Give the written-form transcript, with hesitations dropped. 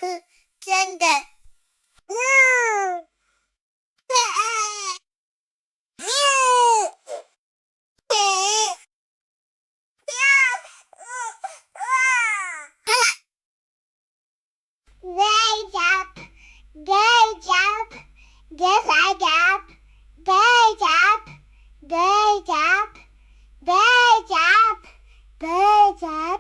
真的。Great job, great job, just like up. Great job, great job, great job, great job.